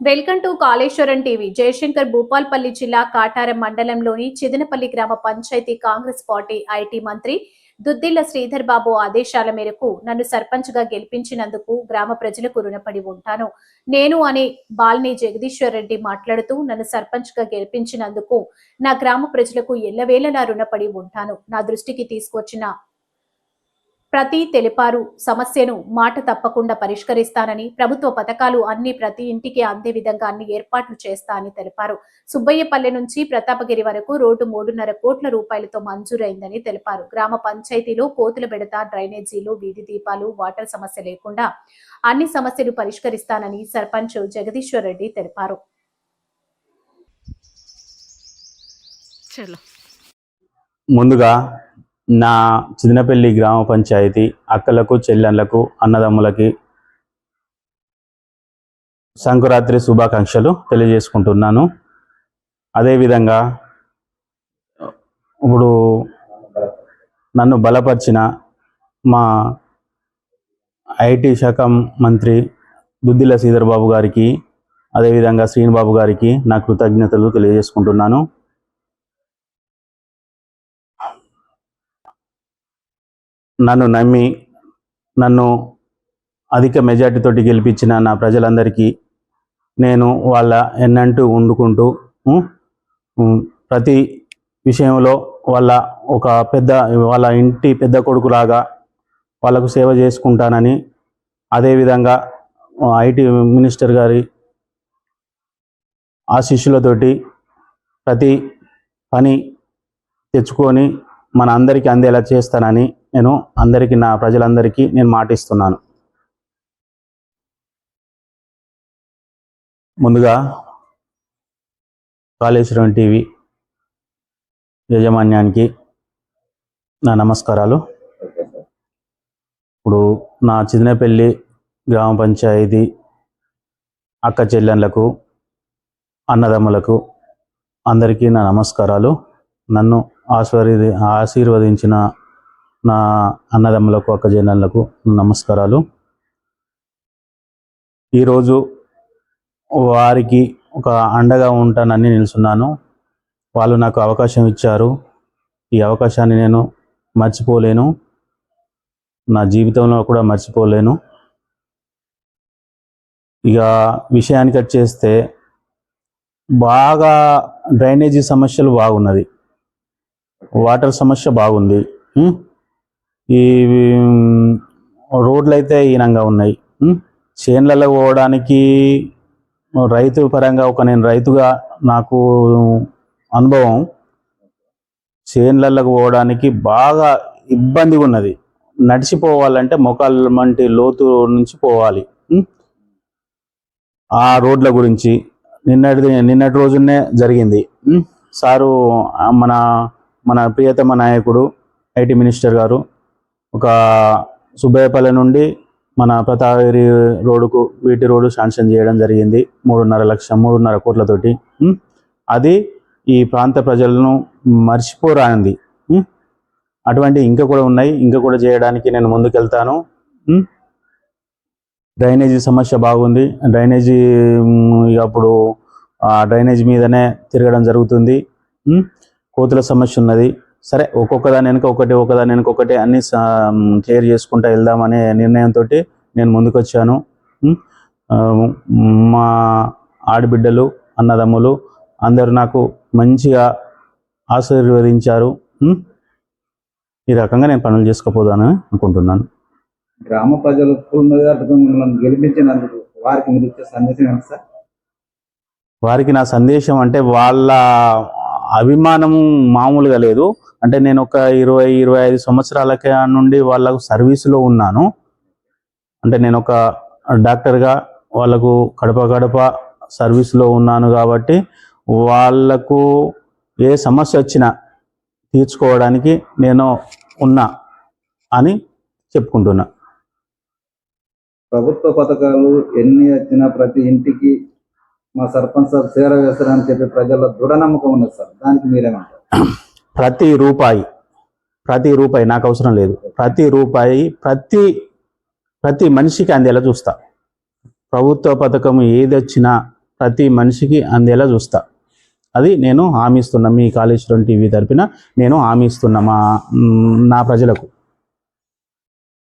Welcome to Kaleshwaram TV. Jayashankar Bhupalpally జిల్లా కాటారం మండలంలోని చిదనపల్లి గ్రామ పంచాయతీ కాంగ్రెస్ పార్టీ ఐటీ మంత్రి దుద్దిళ్ల శ్రీధర్ బాబు ఆదేశాల మేరకు నన్ను సర్పంచ్ గా గెలిపించినందుకు గ్రామ ప్రజలకు రుణపడి ఉంటాను. నేను అని బాల్ని జగదీశ్వర్ రెడ్డి మాట్లాడుతూ నన్ను సర్పంచ్ గా గెలిపించినందుకు నా గ్రామ ప్రజలకు ఎల్లవేళలా రుణపడి ఉంటాను. నా దృష్టికి తీసుకొచ్చిన ప్రతి తెలిపారు సమస్యను మాట తప్పకుండా పరిష్కరిస్తానని, ప్రభుత్వ పథకాలు అన్ని ప్రతి ఇంటికి అందే విధంగా అన్ని ఏర్పాట్లు చేస్తా అని తెలిపారు. సుబ్బయ్యపల్లె నుంచి ప్రతాపగిరి వరకు రోడ్డు 3.5 కోట్ల రూపాయలతో మంజూరైందని తెలిపారు. గ్రామ పంచాయతీలో కోతుల బెడత, డ్రైనేజీలు, వీధి దీపాలు, వాటర్ సమస్య లేకుండా అన్ని సమస్యలు పరిష్కరిస్తానని సర్పంచ్ జగదీశ్వర్ రెడ్డి తెలిపారు. ముందుగా నా చిదనపల్లి గ్రామ పంచాయతీ అక్కలకు, చెల్లెళ్లకు, అన్నదమ్ములకి సంక్రాంతి శుభాకాంక్షలు తెలియజేసుకుంటున్నాను. అదేవిధంగా ఇప్పుడు నన్ను బలపరిచిన మా ఐటీ శాఖ మంత్రి దుద్దిళ్ల శ్రీధర్ బాబు గారికి, అదేవిధంగా శ్రీనిబాబు గారికి నా కృతజ్ఞతలు తెలియజేసుకుంటున్నాను. నన్ను నమ్మి నన్ను అధిక మెజార్టీతోటి గెలిపించిన నా ప్రజలందరికీ నేను వాళ్ళ ఎన్నంటూ వండుకుంటూ ప్రతి విషయంలో వాళ్ళ ఇంటి పెద్ద కొడుకులాగా వాళ్ళకు సేవ చేసుకుంటానని, అదేవిధంగా ఐటీ మినిస్టర్ గారి ఆశీస్సులతోటి ప్రతి పని తెచ్చుకొని మన అందరికీ అందేలా చేస్తానని నేను నా ప్రజలందరికీ నేను మాటిస్తున్నాను. ముందుగా కాళేశ్వరం టీవీ యాజమాన్యానికి నా నమస్కారాలు. ఇప్పుడు నా చిదనపల్లి గ్రామ పంచాయతీ అక్క చెల్లెళ్లకు, అన్నదమ్ములకు అందరికీ నా నమస్కారాలు. నన్ను ఆశీర్వదించిన నా అన్నదమ్ములకు, అక్క చెల్లెళ్లకు నమస్కారాలు. ఈరోజు వారికి ఒక అండగా ఉంటానని నిలుచున్నాను. వాళ్ళు నాకు అవకాశం ఇచ్చారు. ఈ అవకాశాన్ని నేను మర్చిపోలేను, నా జీవితంలో కూడా మర్చిపోలేను. ఇక విషయానికి వచ్చేస్తే బాగా డ్రైనేజీ సమస్యలు బాగున్నది, వాటర్ సమస్య బాగుంది, ఈ రోడ్లు అయితే హీనంగా ఉన్నాయి. చేన్లలో పోవడానికి రైతు పరంగా నేను రైతుగా నాకు అనుభవం, చేన్లకు పోవడానికి బాగా ఇబ్బందిగా ఉన్నది. నడిచిపోవాలంటే మొక్కల మంటి లోతు నుంచి పోవాలి. ఆ రోడ్ల గురించి నిన్నటి రోజునే జరిగింది. సారు మన ప్రియతమ నాయకుడు ఐటీ మినిస్టర్ గారు ఒక సుబ్బయ్యపల్లె నుండి మన ప్రతాపగిరి రోడ్డుకు వీటి రోడ్డు శాంక్షన్ చేయడం జరిగింది 3.5 కోట్లతోటి. అది ఈ ప్రాంత ప్రజలను మర్చిపోరానిది. అటువంటి ఇంకా కూడా ఉన్నాయి, ఇంకా కూడా చేయడానికి నేను ముందుకెళ్తాను. డ్రైనేజీ సమస్య బాగుంది. డ్రైనేజీ అప్పుడు ఆ డ్రైనేజీ మీదనే తిరగడం జరుగుతుంది. కోతుల సమస్య ఉన్నది. సరే, ఒక్కొక్కదాని వెనుక ఒకటి అన్ని క్లియర్ చేసుకుంటూ వెళ్దామనే నిర్ణయంతో నేను ముందుకొచ్చాను. మా ఆడబిడ్డలు, అన్నదమ్ములు అందరూ నాకు మంచిగా ఆశీర్వదించారు. ఈ రకంగా నేను పనులు చేసుకోపోదానని అనుకుంటున్నాను. గ్రామ ప్రజలు గెలిపించినందుకు వారికి మీరు ఇచ్చే సందేశం ఏంటి సార్? వారికి నా సందేశం అంటే వాళ్ళ అభిమానం మామూలుగా లేదు. అంటే నేను ఒక 20-25 సంవత్సరాల నుండి వాళ్ళకు సర్వీసులో ఉన్నాను. అంటే నేను ఒక డాక్టర్గా వాళ్ళకు గడప సర్వీస్లో ఉన్నాను కాబట్టి వాళ్లకు ఏ సమస్య వచ్చినా తీర్చుకోవడానికి నేను ఉన్నా అని చెప్పుకుంటున్నా. ప్రభుత్వ పథకాలు ఎన్ని వచ్చినా ప్రతి ఇంటికి మా సర్పంచ్ సార్ చేరవేస్తారని చెప్పి ప్రజల దృఢ నమ్మకం ఉన్నది సార్. దానికి మీరేమంటారు? ప్రతి రూపాయి నాకు అవసరం లేదు. ప్రతి రూపాయి ప్రతి మనిషికి అందేలా చూస్తా. ప్రభుత్వ పథకం ఏది వచ్చినా ప్రతి మనిషికి అందేలా చూస్తా. అది నేను హామీ ఇస్తున్నా. మీ కాళేశ్వరం టీవీ తరపున నేను హామీ ఇస్తున్నా నా ప్రజలకు.